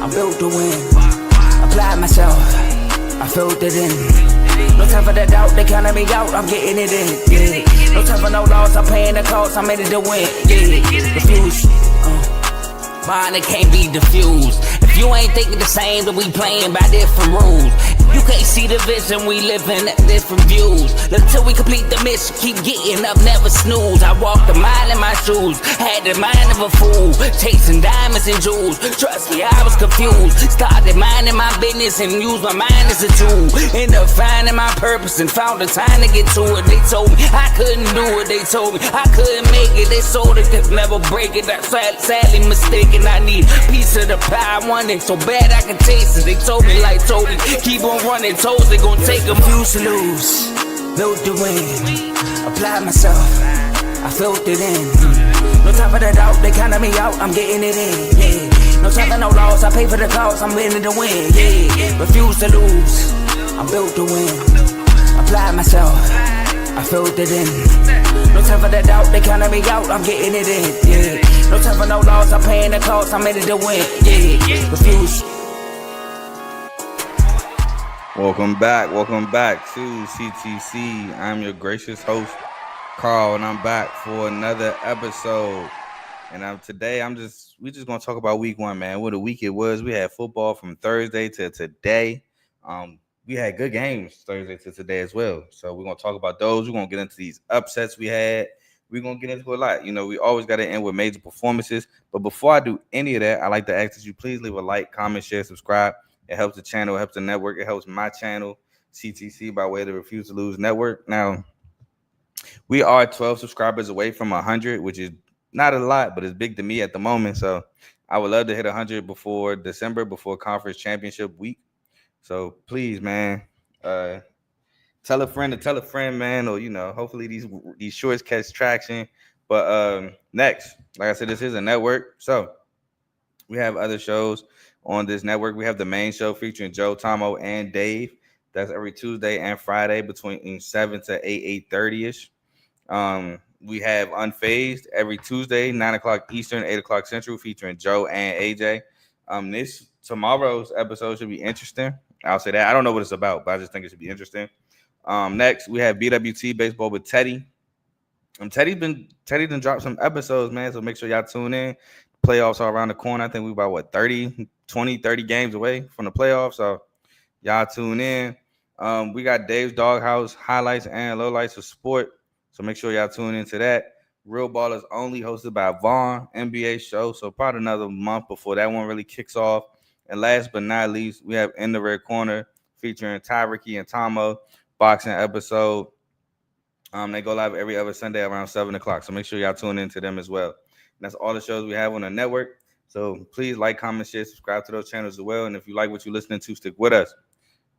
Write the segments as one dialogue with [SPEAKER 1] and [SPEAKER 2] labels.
[SPEAKER 1] I'm built to win. Applied myself, I filled it in. No time for the doubt, they counted me out, I'm getting it in. Yeah. No time for no loss, I'm paying the cost, I'm in it to win. Yeah. Refuse. Mine, it can't be diffused. If you ain't thinking the same, then we playing by different rules. You can't see the vision, we living at different views. Until we complete the mission, keep getting up, never snooze. I walked a mile in my shoes, had the mind of a fool, chasing diamonds and jewels. Trust me, I was confused. Started minding my business and used my mind as a tool. Ended up finding my purpose and found the time to get to it. They told me I couldn't do it, they told me I couldn't make it. They sold it, could never break it. That's sadly mistaken. I need a piece of the pie, I want it so bad I can taste it. They told me like Toby, keep on running toes, they gon' take them. Refuse to lose, built to win. Applied myself, I filled it in. No time for the doubt, they counted me out, I'm getting it in. Yeah. No time for no loss, I pay for the cost, I'm in it to win. Yeah. Refuse to lose, I'm built to win. Applied myself, I filled it in. No time for the doubt, they counted me out, I'm getting it in. Yeah. No time for no loss, I'm paying the cost, I'm in it to win. Yeah. Refuse.
[SPEAKER 2] Welcome back to CTC. I'm your gracious host, Carl, and I'm back for another episode. And today we just gonna talk about week one, man. What a week it was. We had football from Thursday to today. We had good games Thursday to today as well. So we're gonna talk about those. We're gonna get into these upsets we had. We're gonna get into a lot. You know, we always gotta end with major performances. But before I do any of that, I like to ask that you please leave a like, comment, share, subscribe. It helps the channel, it helps the network, it helps my channel, CTC, by way of the Refuse to Lose network. Now, we are 12 subscribers away from 100, which is not a lot, but it's big to me at the moment. So I would love to hit 100 before December, before conference championship week. So please, man, tell a friend to tell a friend, man, or, you know, hopefully these shorts catch traction. But next, like I said, this is a network. So we have other shows on this network. We have the main show featuring Joe, Tomo, and Dave. That's every Tuesday and Friday between 7 to 8:30ish. We have Unfazed every Tuesday, 9 o'clock Eastern, 8 o'clock Central, featuring Joe and AJ. Tomorrow's episode should be interesting. I'll say that. I don't know what it's about, but I just think it should be interesting. Next, we have BWT Baseball with Teddy. Teddy done dropped some episodes, man, so make sure y'all tune in. Playoffs are around the corner. I think we're about 30 games away from the playoffs, so y'all tune in. We got Dave's Doghouse highlights and lowlights of sport, so make sure y'all tune into that. Real Ballers Only, hosted by Vaughn, NBA show, so probably another month before that one really kicks off. And last but not least, we have In the Red Corner featuring Ty, Ricky, and Tomo, boxing episode. They go live every other Sunday around 7 o'clock, so make sure y'all tune into them as well. And that's all the shows we have on the network. So please like, comment, share, subscribe to those channels as well. And if you like what you're listening to, stick with us.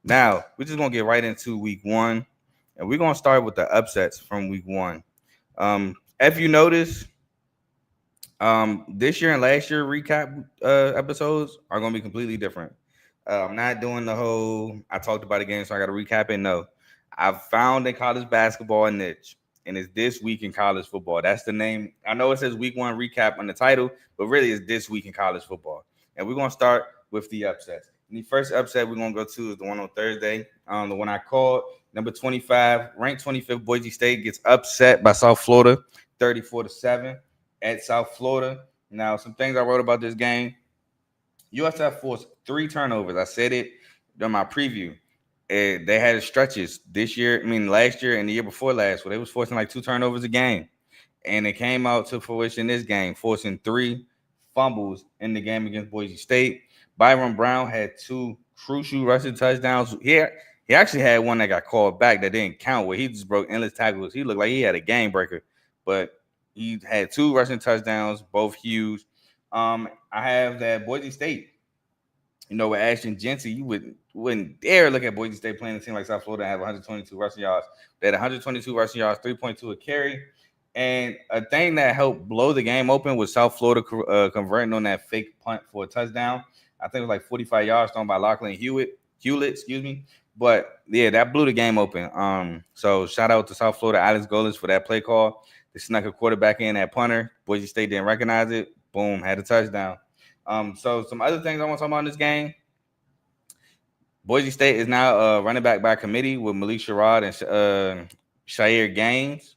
[SPEAKER 2] Now, we're just going to get right into week one. And we're going to start with the upsets from week one. If you notice, this year and last year recap episodes are going to be completely different. I'm not doing the whole, I talked about a game, so I got to recap it. No, I've found a college basketball niche. And it's This Week in College Football. That's the name. I know it says week one recap on the title, but really it's This Week in College Football. And we're going to start with the upsets. And the first upset we're going to go to is the one on Thursday. The one I called, number 25, ranked 25th, Boise State gets upset by South Florida, 34-7 at South Florida. Now, some things I wrote about this game. USF forced 3 turnovers. I said it during my preview. They had stretches last year and the year before last, where they was forcing like 2 turnovers a game. And it came out to fruition this game, forcing 3 fumbles in the game against Boise State. Byron Brown had 2 crucial rushing touchdowns. He actually had one that got called back that didn't count, where he just broke endless tackles. He looked like he had a game breaker, but he had 2 rushing touchdowns, both huge. I have that Boise State, you know, with Ashton Jency, you wouldn't dare look at Boise State playing a team like South Florida and have 122 rushing yards. They had 122 rushing yards, 3.2 a carry. And a thing that helped blow the game open was South Florida converting on that fake punt for a touchdown. I think it was like 45 yards thrown by Lachlan Hewlett, But yeah, that blew the game open. So shout out to South Florida Alex Golis for that play call. They snuck a quarterback in at punter. Boise State didn't recognize it. Boom, had a touchdown. So some other things I want to talk about in this game. Boise State is now running back by committee with Malik Sherrod and Shair Gaines.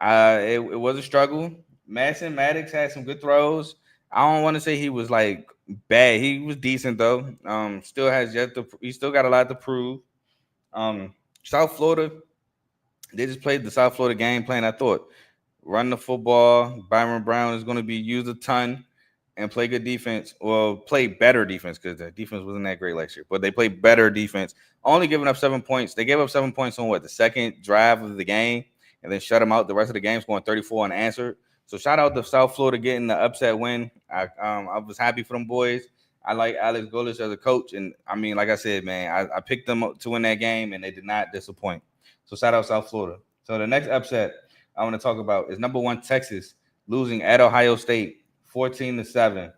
[SPEAKER 2] It was a struggle. Madison Maddox had some good throws. I don't want to say he was like bad. He was decent though. He still got a lot to prove. South Florida, they just played the South Florida game plan. I thought run the football. Byron Brown is going to be used a ton and play good defense. Well, play better defense because the defense wasn't that great last year. But they played better defense. Only giving up 7 points. They gave up 7 points on the second drive of the game, and then shut them out the rest of the game, scoring 34 unanswered. So shout out to South Florida getting the upset win. I was happy for them boys. I like Alex Golis as a coach, and I mean, like I said, man, I picked them to win that game, and they did not disappoint. So shout out South Florida. So the next upset I want to talk about is number 1 Texas losing at Ohio State 14-7.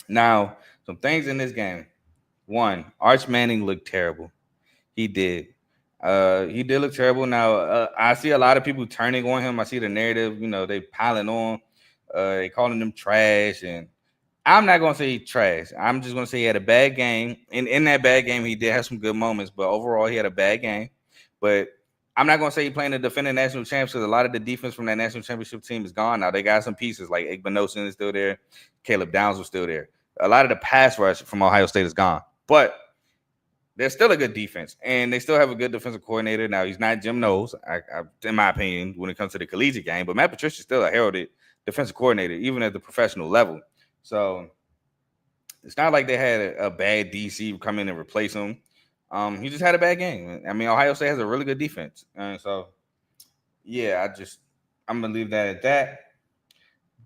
[SPEAKER 2] Now, some things in this game. One, Arch Manning looked terrible. He did. He did look terrible. Now, I see a lot of people turning on him. I see the narrative, they piling on. They calling him trash. And I'm not going to say he's trash. I'm just going to say he had a bad game. And in that bad game, he did have some good moments. But overall, he had a bad game. But I'm not going to say he's playing the defending national champs because a lot of the defense from that national championship team is gone now. They got some pieces like Igbinosun is still there. Caleb Downs was still there. A lot of the pass rush from Ohio State is gone. But they're still a good defense, and they still have a good defensive coordinator. Now, he's not Jim Knowles, in my opinion, when it comes to the collegiate game, but Matt Patricia is still a heralded defensive coordinator, even at the professional level. So it's not like they had a bad DC come in and replace him. He just had a bad game. I mean, Ohio State has a really good defense. And so, yeah, I'm going to leave that at that.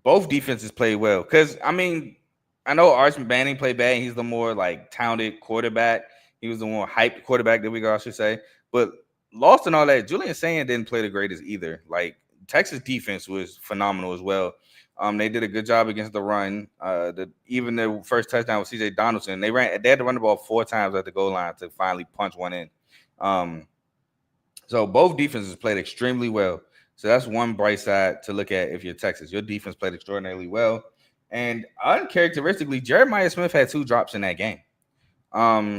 [SPEAKER 2] Both defenses played well because, I mean, I know Arch Manning played bad. He's the more, talented quarterback. He was the more hyped quarterback that we got, I should say. But lost in all that, Julian Sand didn't play the greatest either. Texas defense was phenomenal as well. They did a good job against the run. Even the first touchdown with C.J. Donaldson, they had to run the ball 4 times at the goal line to finally punch one in. So both defenses played extremely well. So that's one bright side to look at if you're Texas. Your defense played extraordinarily well. And uncharacteristically, Jeremiah Smith had 2 drops in that game.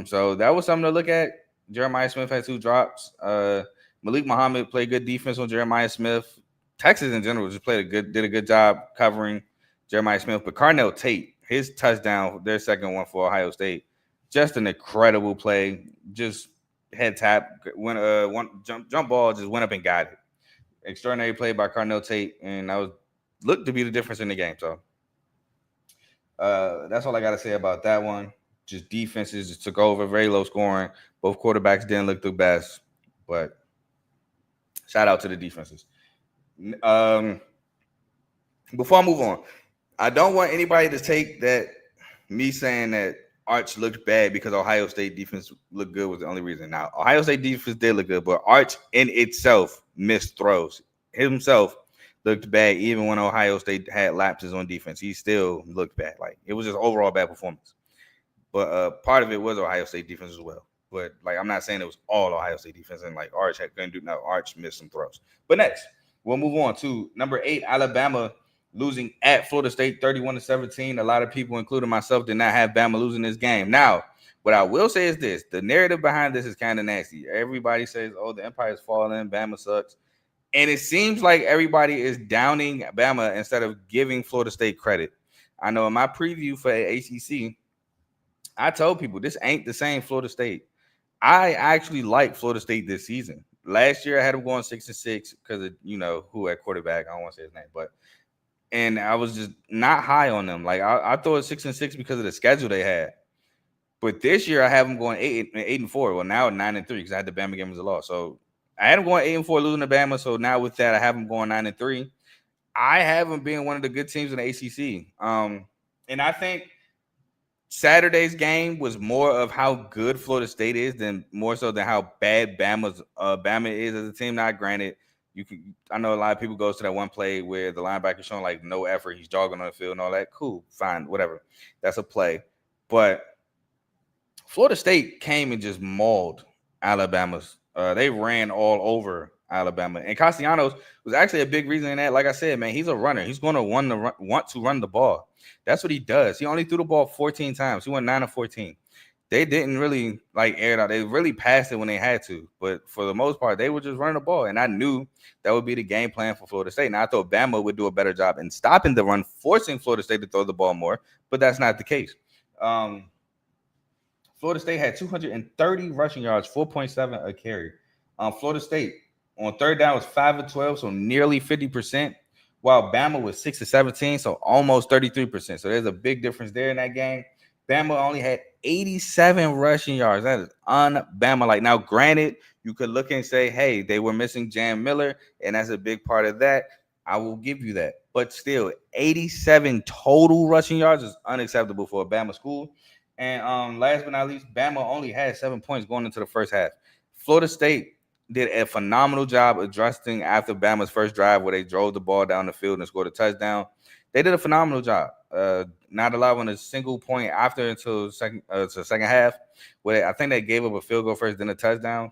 [SPEAKER 2] So that was something to look at. Jeremiah Smith had 2 drops. Malik Muhammad played good defense on Jeremiah Smith. Texas in general just did a good job covering Jeremiah Smith. But Carnell Tate, his touchdown, their second one for Ohio State, just an incredible play. Just head tap, one jump ball, just went up and got it. Extraordinary play by Carnell Tate, and that looked to be the difference in the game. So that's all I got to say about that one. Just defenses just took over, very low scoring. Both quarterbacks didn't look the best, but shout out to the defenses. Before I move on, I don't want anybody to take that me saying that Arch looked bad because Ohio State defense looked good was the only reason. Now, Ohio State defense did look good, but Arch in itself missed throws. Himself looked bad even when Ohio State had lapses on defense. He still looked bad. It was just overall bad performance. But part of it was Ohio State defense as well. But I'm not saying it was all Ohio State defense and Arch couldn't do no. Arch missed some throws. But next, we'll move on to number 8, Alabama losing at Florida State 31-17. A lot of people, including myself, did not have Bama losing this game. Now, what I will say is this: the narrative behind this is kind of nasty. Everybody says, "Oh, the Empire's falling. Bama sucks," and it seems like everybody is downing Bama instead of giving Florida State credit. I know in my preview for ACC, I told people this ain't the same Florida State. I actually like Florida State this season. Last year I had them going 6-6 because of who at quarterback. I don't want to say his name, and I was just not high on them. I thought 6-6 because of the schedule they had. But this year I have them going 8-4. Well, now 9-3 because I had the Bama game as a loss. So I had them going 8-4, losing to Bama. So now with that, I have them going 9-3. I have them being one of the good teams in the ACC. And I think Saturday's game was more of how good Florida State is than more so than how bad Bama is as a team. Now, granted, I know a lot of people goes to that one play where the linebacker showing no effort, he's jogging on the field and all that. Cool, fine, whatever. That's a play. But Florida State came and just mauled Alabama's. They ran all over Alabama. And Castellanos was actually a big reason in that. Like I said, man, he's a runner. He's going to want to run the ball. That's what he does. He only threw the ball 14 times. He went 9 of 14. They didn't really like air it out. They really passed it when they had to. But for the most part, they were just running the ball. And I knew that would be the game plan for Florida State. Now, I thought Bama would do a better job in stopping the run, forcing Florida State to throw the ball more. But that's not the case. Florida State had 230 rushing yards, 4.7 a carry. Florida State on third down was 5 of 12, so nearly 50%, while Bama was 6 of 17, so almost 33%. So there's a big difference there in that game. Bama only had 87 rushing yards. That is un-Bama-like. Now, granted, you could look and say, hey, they were missing Jam Miller, and that's a big part of that. I will give you that. But still, 87 total rushing yards is unacceptable for a Bama school. And last but not least, Bama only had 7 points going into the first half. Florida State did a phenomenal job adjusting after Bama's first drive where they drove the ball down the field and scored a touchdown. They did a phenomenal job, not allowing a single point after until the second half, where I think they gave up a field goal first, then a touchdown.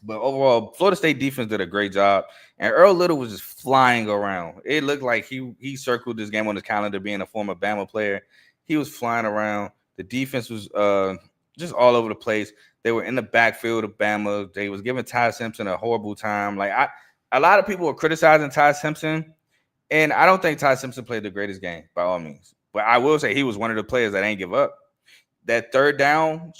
[SPEAKER 2] But overall, Florida State defense did a great job, and Earl Little was just flying around. It looked like he circled this game on his calendar, being a former Bama player. He was flying around. The defense was just all over the place. They were in the backfield of Bama. They was giving Ty Simpson a horrible time. A lot of people were criticizing Ty Simpson, and I don't think Ty Simpson played the greatest game by all means. But I will say he was one of the players that ain't give up. That third down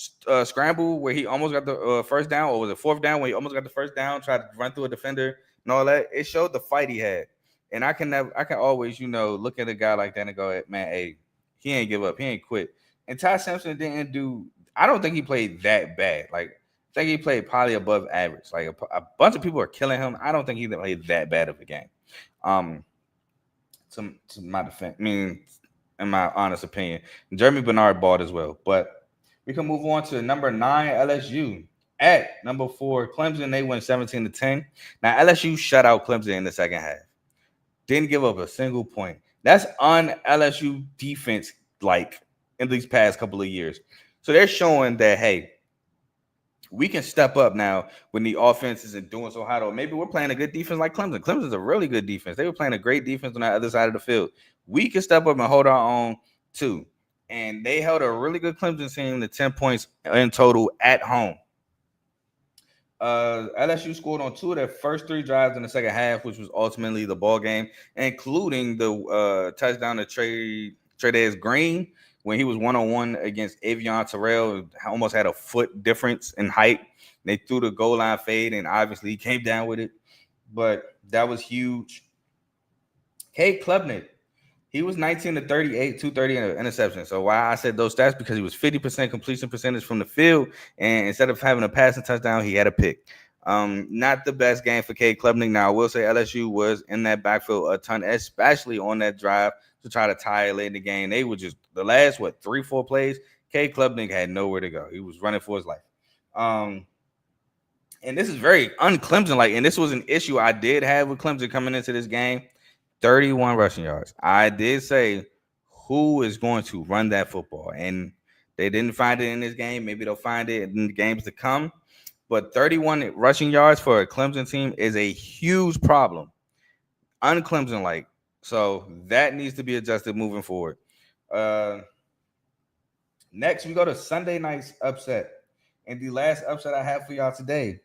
[SPEAKER 2] scramble where he almost got the first down, or was it fourth down when he almost got the first down, tried to run through a defender and all that. It showed the fight he had. And I can always, look at a guy like that and go, man, hey, he ain't give up. He ain't quit. And Ty Simpson didn't do – I don't think he played that bad. Like, I think he played probably above average. Like, a bunch of people are killing him. I don't think he played that bad of a game. To my defense, in my honest opinion. Jeremy Bernard balled as well. But we can move on to number 9, LSU. At number 4, Clemson, they went 17-10. Now, LSU shut out Clemson in the second half. Didn't give up a single point. That's on LSU defense, like, in these past couple of years. So they're showing that, hey, we can step up now when the offense isn't doing so hot. Or maybe we're playing a good defense like Clemson. Clemson's a really good defense. They were playing a great defense on the other side of the field. We can step up and hold our own too. And they held a really good Clemson team to 10 points in total at home. LSU scored on 2 of their first 3 drives in the second half, which was ultimately the ball game, including the touchdown to Tre'Davious Green, when he was one-on-one against Avion Terrell, almost had a foot difference in height. They threw the goal line fade, and obviously he came down with it. But that was huge. Cade Klubnik, he was 19-38, 230 interception. So why I said those stats? Because he was 50% completion percentage from the field, and instead of having a passing touchdown, he had a pick. Not the best game for Cade Klubnik. Now, I will say LSU was in that backfield a ton, especially on that drive to try to tie it late in the game. They were just the last 3-4 plays. Cade Klubnik had nowhere to go. He was running for his life. And this is very un-Clemson like, and this was an issue I did have with Clemson coming into this game. 31 rushing yards. I did say, who is going to run that football? And they didn't find it in this game. Maybe they'll find it in the games to come. But 31 rushing yards for a Clemson team is a huge problem. Un-Clemson like. So that needs to be adjusted moving forward. Next, we go to Sunday night's upset. And the last upset I have for y'all today,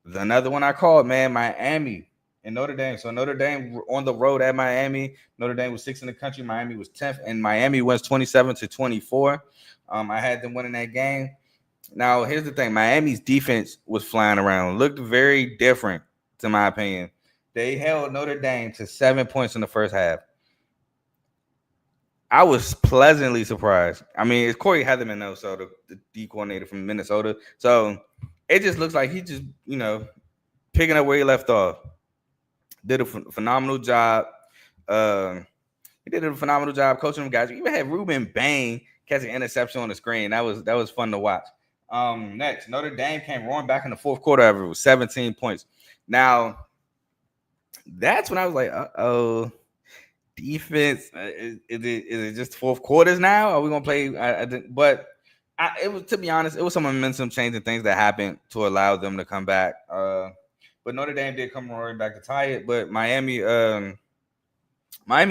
[SPEAKER 2] another one I called, man, Miami and Notre Dame. So Notre Dame on the road at Miami. Notre Dame was 6th in the country. Miami was 10th. And Miami wins 27-24. I had them winning that game. Now, here's the thing. Miami's defense was flying around. Looked very different, to my opinion. They held Notre Dame to 7 points in the first half. I was pleasantly surprised. I mean, it's Corey Heatherman, though, so the D coordinator from Minnesota. So it just looks like he just, picking up where he left off. Did a phenomenal job. He did a phenomenal job coaching them guys. We even had Ruben Bain catch an interception on the screen. That was fun to watch. Next, Notre Dame came roaring back in the fourth quarter. It was 17 points. Now, that's when I was like, uh-oh, defense. Is it just fourth quarters now? Are we gonna play? It was, to be honest, it was some momentum changing things that happened to allow them to come back. but Notre Dame did come roaring back to tie it. But Miami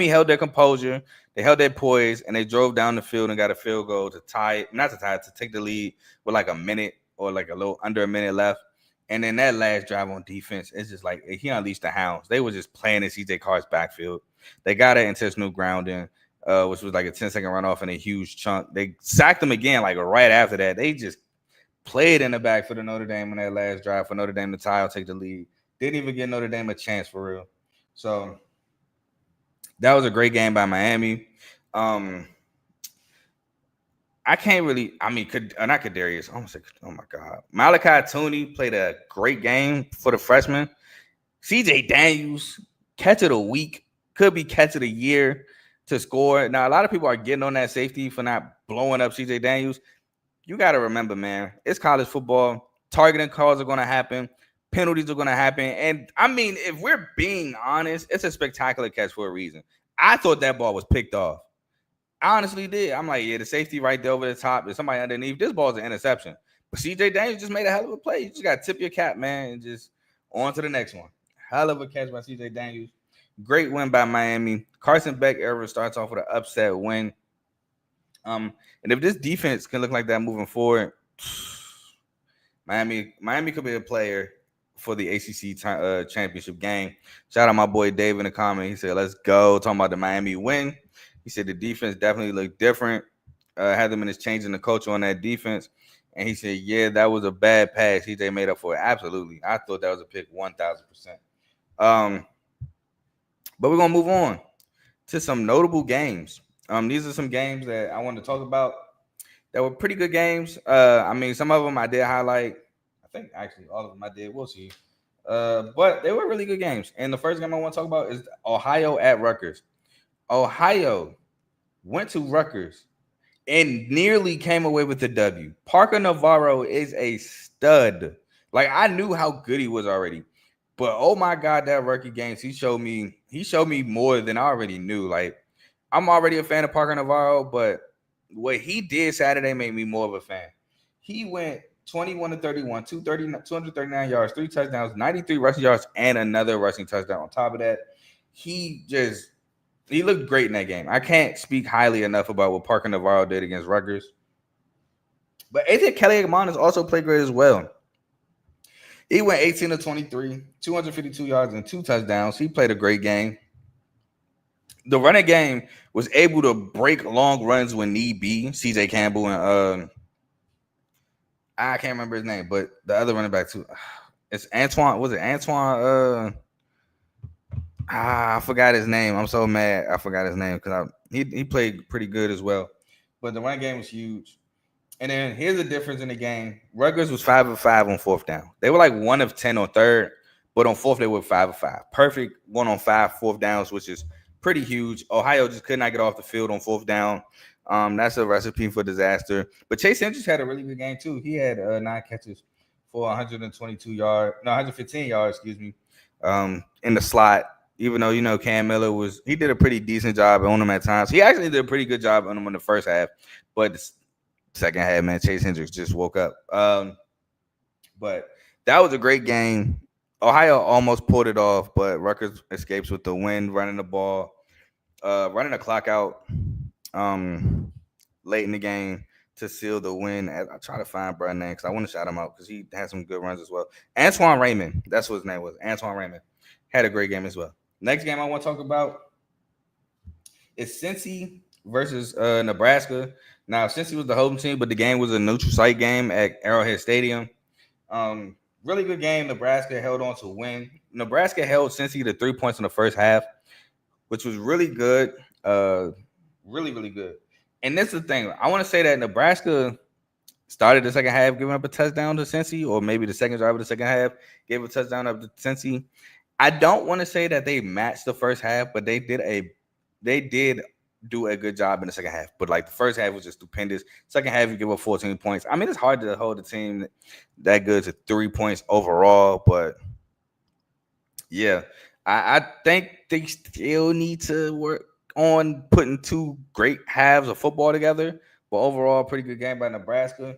[SPEAKER 2] held their composure, they held their poise, and they drove down the field and got a field goal to tie it, not to tie it, to take the lead with like a minute or like a little under a minute left. And then that last drive on defense, it's just like he unleashed the hounds. They were just playing in CJ Carr's backfield. They got an intentional grounding, which was like a 10-second runoff and a huge chunk. They sacked him again, like right after that. They just played in the back for the Notre Dame in that last drive for Notre Dame to tie or take the lead. Didn't even give Notre Dame a chance for real. So that was a great game by Miami. I can't really. I mean, not Kadarius. Oh my God, Malachi Tooney played a great game for the freshman. CJ Daniels, catch of the week, could be catch of the year to score. Now, a lot of people are getting on that safety for not blowing up CJ Daniels. You got to remember, man, it's college football. Targeting calls are going to happen. Penalties are going to happen. And, I mean, if we're being honest, it's a spectacular catch for a reason. I thought that ball was picked off. I honestly did. I'm like, yeah, the safety right there over the top. There's somebody underneath. This ball's an interception. But CJ Daniels just made a hell of a play. You just got to tip your cap, man, and just on to the next one. Hell of a catch by CJ Daniels. Great win by Miami. Carson Beck era starts off with an upset win. And if this defense can look like that moving forward, Miami could be a player for the ACC championship game. Shout out my boy Dave in the comment. He said, let's go. Talking about the Miami win. He said the defense definitely looked different. Had them in his changing the culture on that defense. And he said, yeah, that was a bad pass. CJ made up for it. Absolutely. I thought that was a pick 1,000%. But we're going to move on to some notable games. These are some games that I want to talk about that were pretty good games. I mean, some of them I did highlight. I think actually all of them I did. We'll see. But they were really good games. And the first game I want to talk about is Ohio at Rutgers. Ohio went to Rutgers and nearly came away with the W. Parker Navarro is a stud. Like, I knew how good he was already. But oh my God, that rookie games, he showed me more than I already knew. Like, I'm already a fan of Parker Navarro, but what he did Saturday made me more of a fan. He went 21-31, 239 yards, 3 touchdowns, 93 rushing yards, and another rushing touchdown on top of that. He looked great in that game. I can't speak highly enough about what Parker Navarro did against Rutgers. But AJ Kelly-Agamanis also played great as well. He went 18-23, 252 yards, and 2 touchdowns. He played a great game. The running game was able to break long runs when need be. CJ Campbell and I can't remember his name, but the other running back too. It's Antoine. Was it Antoine? I forgot his name. I'm so mad. I forgot his name because he played pretty good as well. But the running game was huge. And then here's the difference in the game. Rutgers was 5 of 5 on 4th down. They were like 1 of 10 on 3rd, but on 4th they were 5 of 5. Perfect 1 on 5 4th downs, which is pretty huge. Ohio just could not get off the field on 4th down. That's a recipe for disaster. But Chase Hendricks had a really good game too. He had 9 catches for 115 yards, in the slot. Even though, Cam Miller he did a pretty decent job on him at times. He actually did a pretty good job on him in the first half. But the second half, man, Chase Hendricks just woke up. But that was a great game. Ohio almost pulled it off, but Rutgers escapes with the win, running the ball, running the clock out late in the game to seal the win. I try to find Brad name because I want to shout him out because he had some good runs as well. Antoine Raymond, that's what his name was. Antoine Raymond had a great game as well. Next game I want to talk about is Cincy versus Nebraska. Now, Cincy was the home team, but the game was a neutral site game at Arrowhead Stadium. Really good game. Nebraska held on to win. Nebraska held Cincy to 3 points in the first half, which was really good. Really, really good. And this is the thing. I want to say that Nebraska started the second half giving up a touchdown to Cincy, or maybe the second drive of the second half gave a touchdown up to Cincy. I don't want to say that they matched the first half, but they did do a good job in the second half. But like the first half was just stupendous. Second half, you give up 14 points. I mean, it's hard to hold a team that good to 3 points overall, but yeah, I think they still need to work on putting 2 great halves of football together. But overall, pretty good game by Nebraska.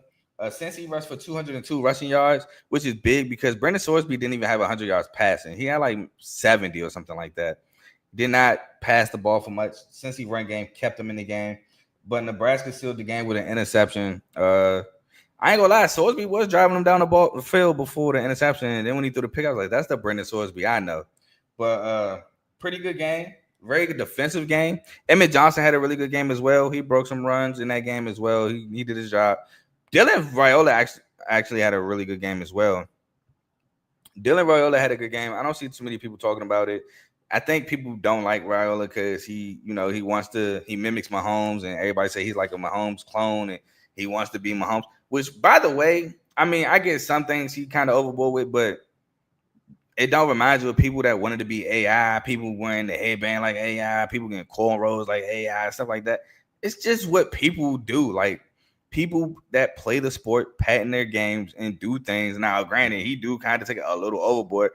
[SPEAKER 2] Since he rushed for 202 rushing yards, which is big because Brendan Sorsby didn't even have 100 yards passing. He had like 70 or something like that. Did not pass the ball for much. Since he run game, kept him in the game. But Nebraska sealed the game with an interception. I ain't gonna lie, Sorsby was driving him down the field before the interception, and then when he threw the pick, I was like, "That's the Brendan Sorsby I know." But pretty good game, very good defensive game. Emmett Johnson had a really good game as well. He broke some runs in that game as well. He did his job. Dylan Raiola actually had a really good game as well. Dylan Raiola had a good game. I don't see too many people talking about it. I think people don't like Raiola because he mimics Mahomes, and everybody say he's like a Mahomes clone, and he wants to be Mahomes. Which, by the way, I mean, I get some things he kind of overboard with, but it don't remind you of people that wanted to be AI, people wearing the headband like AI, people getting cornrows like AI, stuff like that. It's just what people do. Like, people that play the sport, patent their games, and do things. Now, granted, he do kind of take it a little overboard,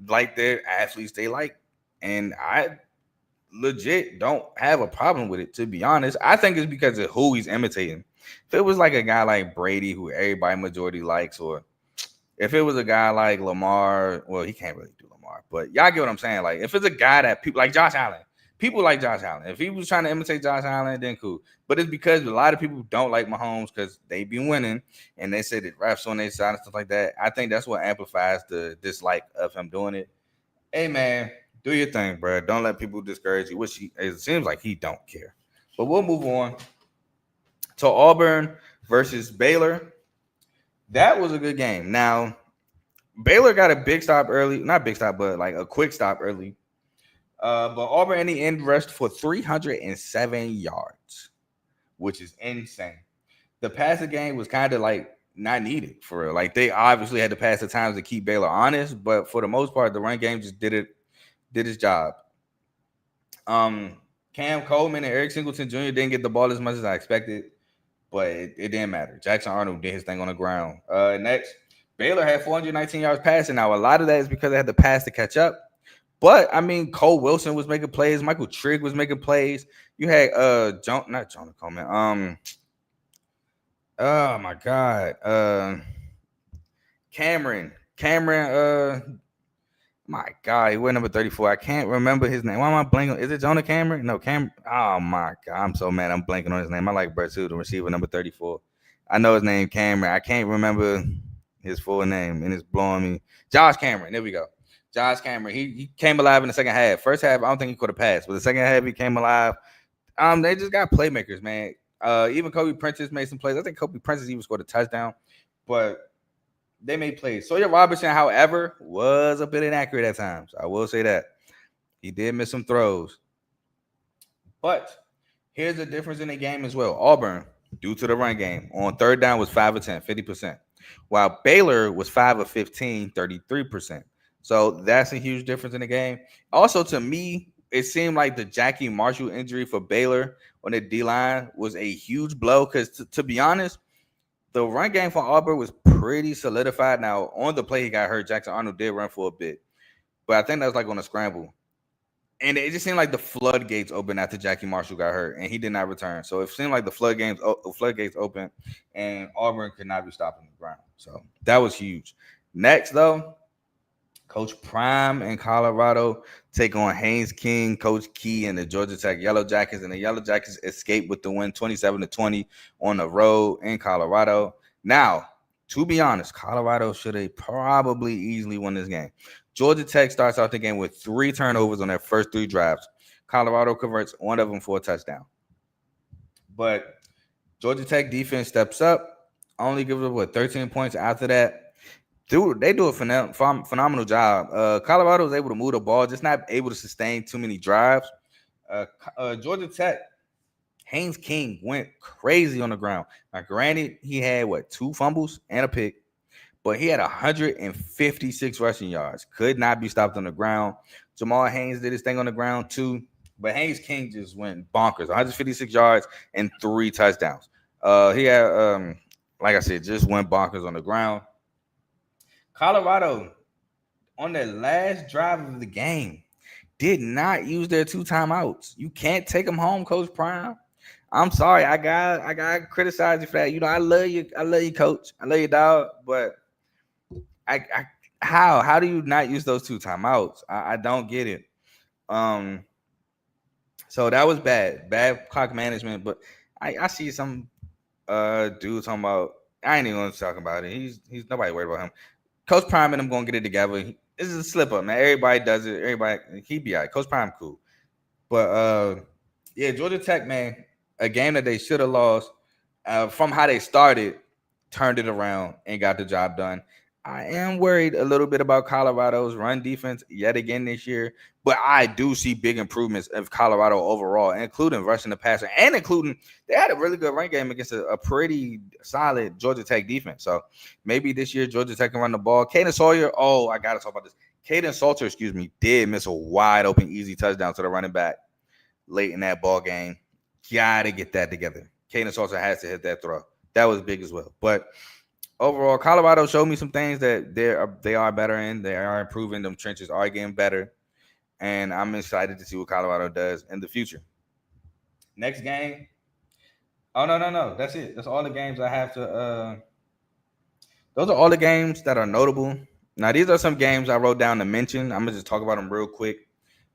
[SPEAKER 2] like their athletes they like. And I legit don't have a problem with it, to be honest. I think it's because of who he's imitating. If it was like a guy like Brady, who everybody majority likes, or if it was a guy like Lamar, well, he can't really do Lamar, but y'all get what I'm saying. Like, if it's a guy that people like Josh Allen, people like Josh Allen. If he was trying to imitate Josh Allen, then cool. But it's because a lot of people don't like Mahomes because they be winning, and they say that refs on their side and stuff like that. I think that's what amplifies the dislike of him doing it. Hey, man, do your thing, bro. Don't let people discourage you, which it seems like he don't care. But we'll move on to Auburn versus Baylor. That was a good game. Now, Baylor got a big stop early. Not big stop, but like a quick stop early. But Auburn in the end rushed for 307 yards, which is insane. The passing game was kind of like not needed for real. Like, they obviously had to pass at times to keep Baylor honest, but for the most part, the run game just did his job. Cam Coleman and Eric Singleton Jr. didn't get the ball as much as I expected, but it didn't matter. Jackson Arnold did his thing on the ground. Next, Baylor had 419 yards passing. Now, a lot of that is because they had to pass to catch up. But, I mean, Cole Wilson was making plays. Michael Trigg was making plays. You had not Jonah Coleman. Oh my God. Cameron. My God, he went number 34. I can't remember his name. Why am I blanking? Is it Jonah Cameron? No, Cameron. Oh my God, I'm so mad. I'm blanking on his name. I like Brett too, the receiver number 34. I know his name Cameron. I can't remember his full name, and it's blowing me. Josh Cameron. There we go. Josh Cameron. He came alive in the second half. First half, I don't think he could have passed, but the second half he came alive. They just got playmakers, man. Even Kobe Prentice made some plays. I think Kobe Prentice even scored a touchdown, but they made plays. Sawyer Robertson, however, was a bit inaccurate at times. I will say that. He did miss some throws. But here's the difference in the game as well. Auburn, due to the run game, on third down was 5 of 10, 50%. While Baylor was 5 of 15, 33%. So that's a huge difference in the game. Also, to me, it seemed like the Jackie Marshall injury for Baylor on the D-line was a huge blow because, to be honest, the run game for Auburn was pretty solidified. Now, on the play he got hurt, Jackson Arnold did run for a bit. But I think that was like on a scramble. And it just seemed like the floodgates opened after Jackie Marshall got hurt, and he did not return. So it seemed like the floodgates open, and Auburn could not be stopped on the ground. So that was huge. Next, though, Coach Prime in Colorado take on Haynes King, Coach Key, and the Georgia Tech Yellow Jackets. And the Yellow Jackets escape with the win 27-20 on the road in Colorado. Now, to be honest, Colorado should have probably easily won this game. Georgia Tech starts out the game with 3 turnovers on their first 3 drives. Colorado converts one of them for a touchdown. But Georgia Tech defense steps up, only gives up 13 points after that. Dude, they do a phenomenal job. Colorado was able to move the ball, just not able to sustain too many drives. Georgia Tech, Haynes King went crazy on the ground. Now, granted, he had 2 fumbles and a pick, but he had 156 rushing yards. Could not be stopped on the ground. Jamal Haynes did his thing on the ground too, but Haynes King just went bonkers. 156 yards and 3 touchdowns. He had, like I said, just went bonkers on the ground. Colorado, on their last drive of the game, did not use their 2 timeouts. You can't take them home, Coach Prime. I'm sorry. I got criticize you for that. You know, I love you, coach. I love you, dog. But I how do you not use those two timeouts? I don't get it. Um, so that was bad clock management. But I see some dude talking about. I ain't even gonna talk about it. He's nobody worried about him. Coach Prime and I'm gonna get it together. This is a slip up, man. Everybody does it. Everybody he be all right. Coach Prime cool. But yeah, Georgia Tech, man, a game that they should have lost. From how they started, turned it around and got the job done. I am worried a little bit about Colorado's run defense yet again this year, but I do see big improvements of Colorado overall, including rushing the passer and including they had a really good run game against a pretty solid Georgia Tech defense. So maybe this year Georgia Tech can run the ball. Caden Sawyer, oh, I got to talk about this. Caden Salter, did miss a wide open, easy touchdown to the running back late in that ball game. Gotta get that together. Caden Salter has to hit that throw. That was big as well. But overall, Colorado showed me some things that they are better in. They are improving. Them trenches are getting better. And I'm excited to see what Colorado does in the future. Next game. Oh, no. That's it. That's all the games I have to those are all the games that are notable. Now, these are some games I wrote down to mention. I'm gonna just talk about them real quick.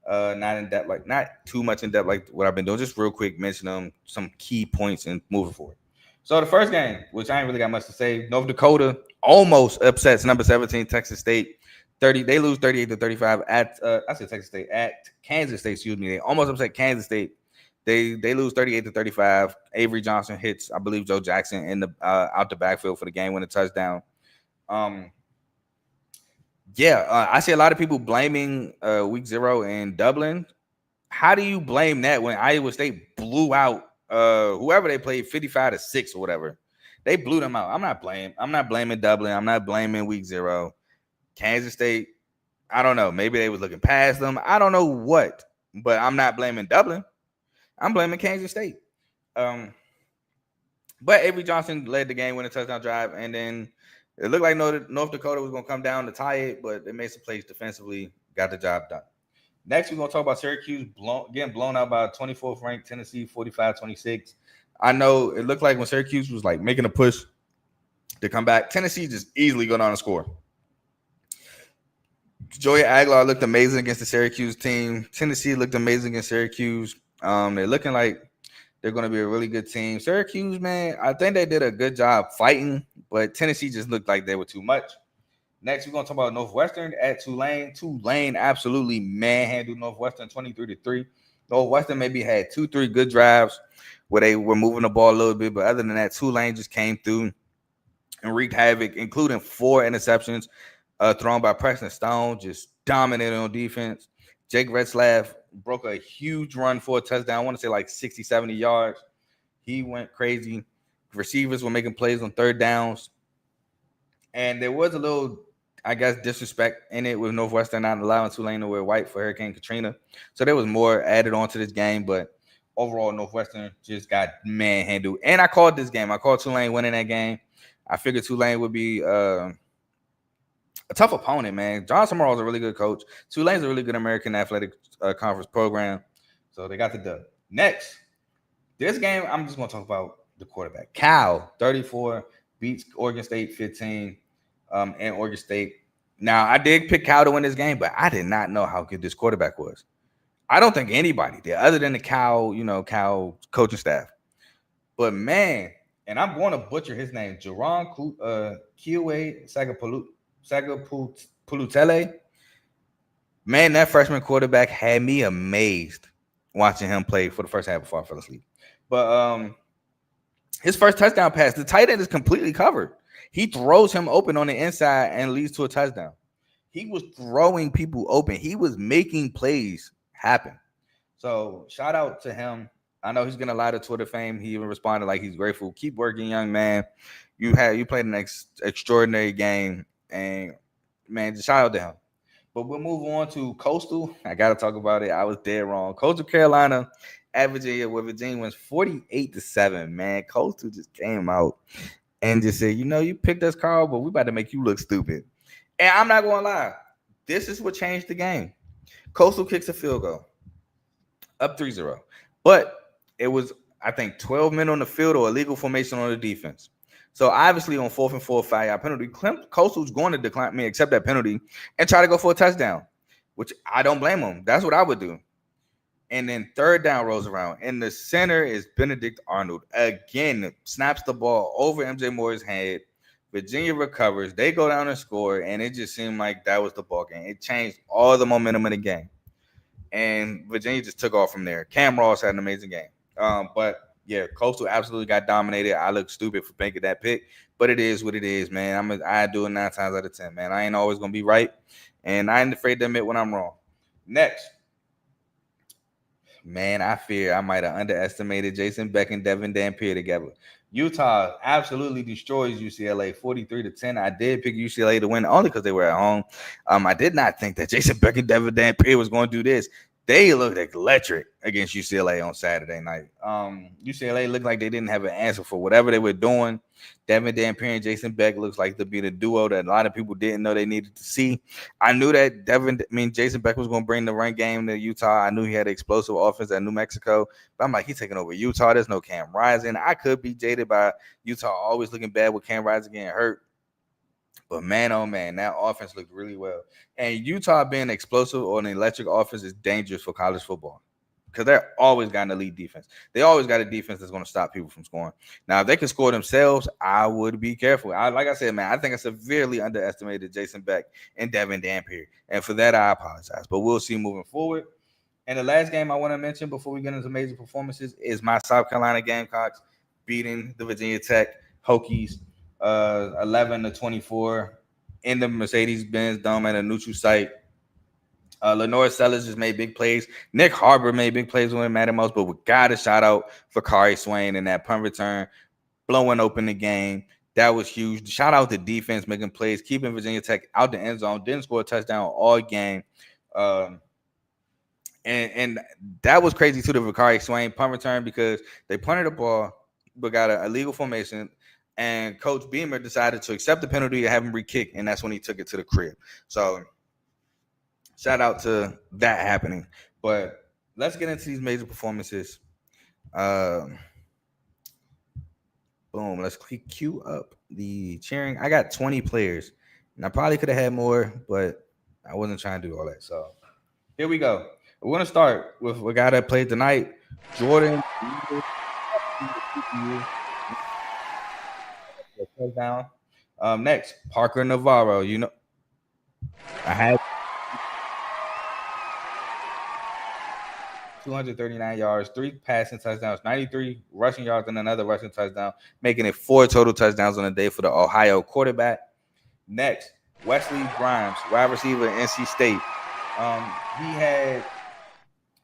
[SPEAKER 2] Not in depth, like not too much in depth like what I've been doing. Just real quick, mention them some key points and moving forward. So the first game, which I ain't really got much to say, North Dakota almost upsets number 17 Texas State. 30, they lose 38-35 at I said Texas State at Kansas State. Excuse me, they almost upset Kansas State. They lose 38-35. Avery Johnson hits, I believe, Joe Jackson in the out the backfield for the game winning touchdown. I see a lot of people blaming week 0 in Dublin. How do you blame that when Iowa State blew out whoever they played 55-6 or whatever? They blew them out. I'm not blaming Dublin. I'm not blaming week 0. Kansas State, I don't know. Maybe they was looking past them. I don't know what, but I'm not blaming Dublin. I'm blaming Kansas State. But Avery Johnson led the game winning touchdown drive, and then it looked like North Dakota was going to come down to tie it, but they made some plays defensively, got the job done. Next, we're going to talk about Syracuse getting blown out by 24th ranked Tennessee, 45-26. I know it looked like when Syracuse was like making a push to come back, Tennessee just easily go down and score. Joey Aguilar looked amazing against the Syracuse team. Tennessee looked amazing against Syracuse. They're looking like they're going to be a really good team. Syracuse, man, I think they did a good job fighting, but Tennessee just looked like they were too much. Next, we're going to talk about Northwestern at Tulane. Tulane absolutely manhandled Northwestern 23-3. Northwestern maybe had 2-3 good drives where they were moving the ball a little bit, but other than that, Tulane just came through and wreaked havoc, including 4 interceptions thrown by Preston Stone, just dominated on defense. Jake Retzlaff broke a huge run for a touchdown. I want to say like 60, 70 yards. He went crazy. Receivers were making plays on third downs. And there was a little, I guess, disrespect in it with Northwestern not allowing Tulane to wear white for Hurricane Katrina. So there was more added on to this game, but overall, Northwestern just got manhandled. And I called this game. I called Tulane winning that game. I figured Tulane would be a tough opponent, man. John Summerall is a really good coach. Tulane's a really good American Athletic Conference program. So they got the dub. Next, this game, I'm just going to talk about the quarterback. Cal, 34, beats Oregon State 15 and Oregon State. Now, I did pick Cal to win this game, but I did not know how good this quarterback was. I don't think anybody did, other than the Cal coaching staff. But, man, and I'm going to butcher his name, Jerron Kiwe Sagapulutele. Man, that freshman quarterback had me amazed watching him play for the first half before I fell asleep. But his first touchdown pass, the tight end is completely covered. He throws him open on the inside and leads to a touchdown. He was throwing people open. He was making plays happen. So shout out to him. I know he's getting a lot of Twitter fame. He even responded like he's grateful. Keep working, young man. You played an extraordinary game, and man, just shout out to him. But we'll move on to Coastal. I got to talk about it. I was dead wrong. Coastal Carolina at Virginia, where Virginia wins 48-7. Man, Coastal just came out and just said, you picked us, Carl, but we about to make you look stupid. And I'm not going to lie. This is what changed the game. Coastal kicks a field goal, up 3-0. But it was I think 12 men on the field or illegal formation on the defense. So obviously on 4th and 4, 5-yard penalty, Coastal's going to decline me, accept that penalty, and try to go for a touchdown, which I don't blame him. That's what I would do. And then 3rd down rolls around. In the center is Benedict Arnold. Again, snaps the ball over MJ Moore's head. Virginia recovers. They go down and score, and it just seemed like that was the ball game. It changed all the momentum of the game. And Virginia just took off from there. Cam Ross had an amazing game. But, yeah, Coastal absolutely got dominated. I look stupid for making that pick, but it is what it is, man. I do it 9 times out of 10, man. I ain't always going to be right, and I ain't afraid to admit when I'm wrong. Next. Man, I fear I might have underestimated Jason Beck and Devin Dampier together. Utah absolutely destroys UCLA 43-10. I did pick UCLA to win only because they were at home. I did not think that Jason Beck and Devin Dampier was going to do this. They looked electric against UCLA on Saturday night. UCLA looked like they didn't have an answer for whatever they were doing. Devin Dampier and Jason Beck looks like to be the duo that a lot of people didn't know they needed to see. I knew that Jason Beck was going to bring the run game to Utah. I knew he had an explosive offense at New Mexico. But I'm like, he's taking over Utah. There's no Cam Rising. I could be jaded by Utah always looking bad with Cam Rising getting hurt. But man, oh man, that offense looked really well. And Utah being explosive or an electric offense is dangerous for college football because they're always got an elite defense. They always got a defense that's going to stop people from scoring. Now, if they can score themselves, I would be careful. Like I said, man, I think I severely underestimated Jason Beck and Devin Dampier. And for that, I apologize. But we'll see moving forward. And the last game I want to mention before we get into major performances is my South Carolina Gamecocks beating the Virginia Tech Hokies 11-24 in the Mercedes-Benz Dome at a neutral site. Lenore Sellers just made big plays. Nick Harbor made big plays when it mattered most, but we got a shout out for Kari Swain in that punt return, blowing open the game. That was huge. Shout out to defense making plays, keeping Virginia Tech out the end zone. Didn't score a touchdown all game. And that was crazy too, the Vakari Swain punt return, because they punted the ball but got an illegal formation. And Coach Beamer decided to accept the penalty and have him re-kick, and that's when he took it to the crib. So shout out to that happening. But let's get into these major performances. Boom. Let's cue up the cheering. I got 20 players, and I probably could have had more, but I wasn't trying to do all that. So here we go. We're going to start with a guy that played tonight, Jordan. Touchdown. Next, Parker Navarro. You know, I had 239 yards, 3 passing touchdowns, 93 rushing yards, and another rushing touchdown, making it 4 total touchdowns on the day for the Ohio quarterback. Next, Wesley Grimes, wide receiver at NC State. He had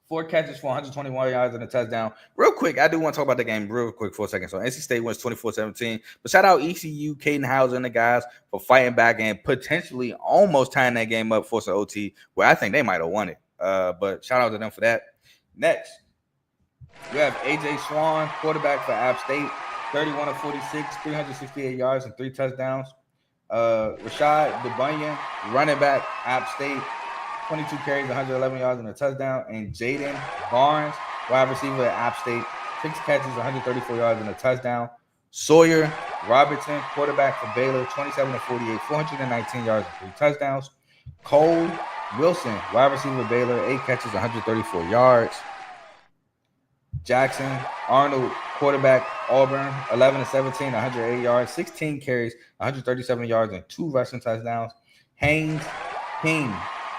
[SPEAKER 2] 4 catches for 121 yards and a touchdown. Real quick, I do want to talk about the game real quick for a second. So NC State wins 24-17. But shout out ECU, Caden Hauser, and the guys for fighting back and potentially almost tying that game up for some OT, where I think they might have won it. But shout out to them for that. Next, we have AJ Swan, quarterback for App State, 31 of 46, 368 yards and 3 touchdowns. Rashad DeBunyan, running back, App State, 22 carries, 111 yards and a touchdown. And Jaden Barnes, wide receiver at App State, 6 catches, 134 yards and a touchdown. Sawyer Robertson, quarterback for Baylor, 27 of 48, 419 yards and 3 touchdowns. Cole Wilson, wide receiver at Baylor, 8 catches, 134 yards. Jackson Arnold, quarterback, Auburn, 11 of 17, 108 yards, 16 carries, 137 yards and 2 rushing touchdowns. Haynes King,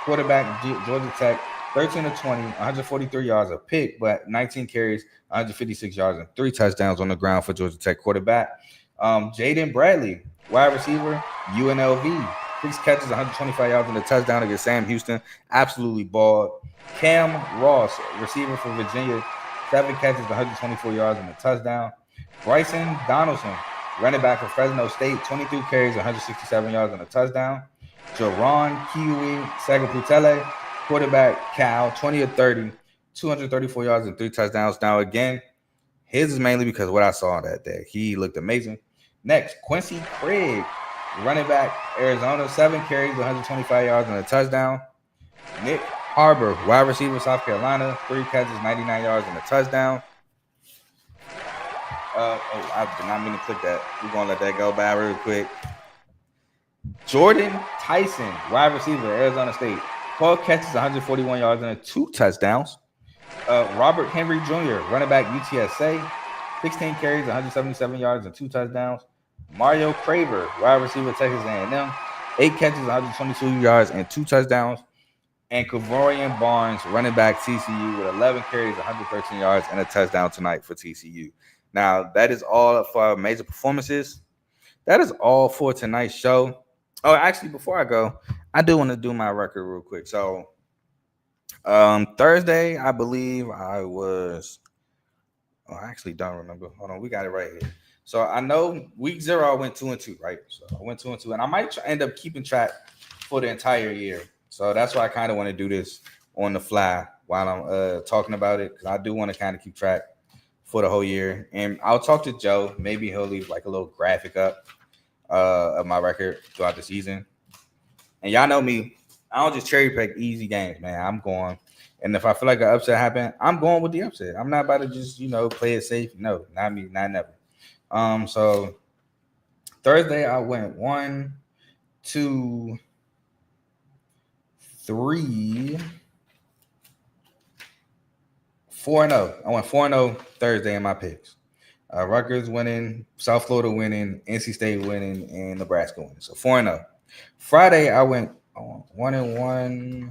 [SPEAKER 2] quarterback, Georgia Tech, 13 of 20, 143 yards, a pick, but 19 carries, 156 yards, and 3 touchdowns on the ground for Georgia Tech quarterback. Jaden Bradley, wide receiver, UNLV, 6 catches, 125 yards, and a touchdown against Sam Houston. Absolutely balled. Cam Ross, receiver for Virginia, 7 catches, 124 yards, and a touchdown. Bryson Donaldson, running back for Fresno State, 23 carries, 167 yards, and a touchdown. Jaron Kiwi Sagaputele, quarterback, Cal, 20 of 30, 234 yards and 3 touchdowns. Now, again, his is mainly because of what I saw that day. He looked amazing. Next, Quincy Craig, running back, Arizona, 7 carries, 125 yards and a touchdown. Nick Harbor, wide receiver, South Carolina, 3 catches, 99 yards and a touchdown. I did not mean to click that. We're gonna let that go by real quick. Jordan Tyson, wide receiver, Arizona State, 12 catches, 141 yards, and 2 touchdowns. Robert Henry Jr., running back, UTSA, 16 carries, 177 yards, and 2 touchdowns. Mario Craver, wide receiver, Texas A&M, 8 catches, 122 yards, and 2 touchdowns. And Kavorian Barnes, running back, TCU, with 11 carries, 113 yards, and a touchdown tonight for TCU. Now, that is all for our major performances. That is all for tonight's show. Oh, actually, before I go, I do want to do my record real quick. So, Thursday, I believe I was – I actually don't remember. Hold on, we got it right here. So, I know week 0, I went 2-2, right? So, I went 2-2, and I might end up keeping track for the entire year. So that's why I kind of want to do this on the fly while I'm talking about it, because I do want to kind of keep track for the whole year. And I'll talk to Joe. Maybe he'll leave like a little graphic up of my record throughout the season. And y'all know me. I don't just cherry pick easy games, man. I'm going. And if I feel like an upset happened, I'm going with the upset. I'm not about to just, play it safe. No, not me, not never. So Thursday I went 1, 2, 3, 4-0. I went 4-0 Thursday in my picks. Rutgers winning, South Florida winning, NC State winning, and Nebraska winning. So 4-0. Friday I went 1-1,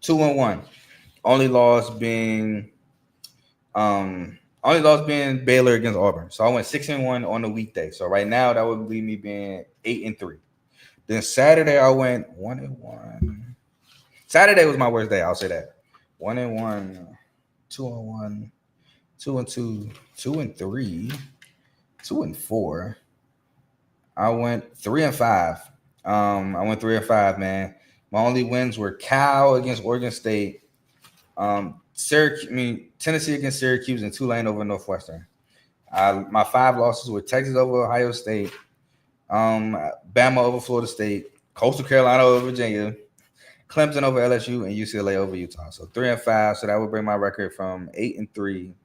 [SPEAKER 2] 2-1. Only loss being Baylor against Auburn. So I went 6-1 on the weekday. So right now that would leave me being 8-3. Then Saturday I went 1-1. Saturday was my worst day. I'll say that. 1-1, 2-1, 2-2, 2-3, 2-4. I went 3-5. I went 3-5, man. My only wins were Cal against Oregon State, Tennessee against Syracuse, and Tulane over Northwestern. My 5 losses were Texas over Ohio State, Bama over Florida State, Coastal Carolina over Virginia, Clemson over LSU, and UCLA over Utah. So 3-5. So that would bring my record from 8-3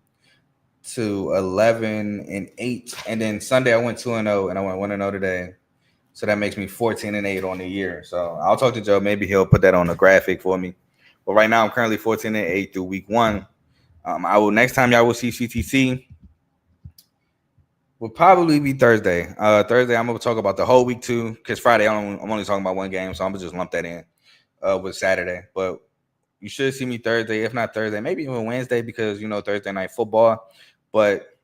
[SPEAKER 2] to 11-8. And then Sunday I went 2-0, and I went 1-0 today. So that makes me 14-8 on the year. So I'll talk to Joe. Maybe he'll put that on the graphic for me. But right now I'm currently 14-8 through week 1. Next time y'all will see CTC will probably be Thursday. Thursday I'm gonna talk about the whole week 2, because Friday I'm only talking about one game, so I'm gonna just lump that in with Saturday. But you should see me Thursday, if not Thursday, maybe even Wednesday, because Thursday night football. But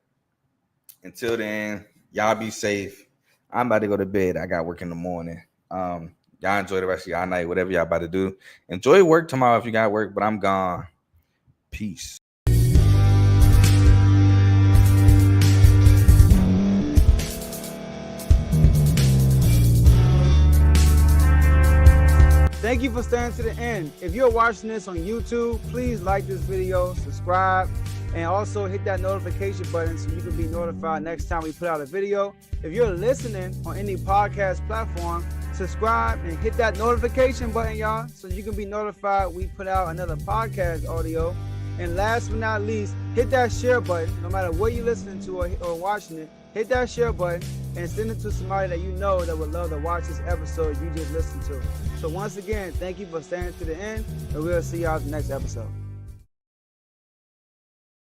[SPEAKER 2] until then, y'all be safe. I'm about to go to bed. I got work in the morning. Y'all enjoy the rest of y'all night, whatever y'all about to do. Enjoy work tomorrow if you got work, but I'm gone. Peace.
[SPEAKER 3] Thank you for staying to the end. If you're watching this on YouTube, please like this video, subscribe, and also hit that notification button so you can be notified next time we put out a video. If you're listening on any podcast platform, subscribe and hit that notification button, y'all, so you can be notified we put out another podcast audio. And last but not least, hit that share button. No matter what you're listening to or watching it, hit that share button and send it to somebody that you know that would love to watch this episode you just listened to. So once again, thank you for staying to the end, and we'll see y'all in the next episode.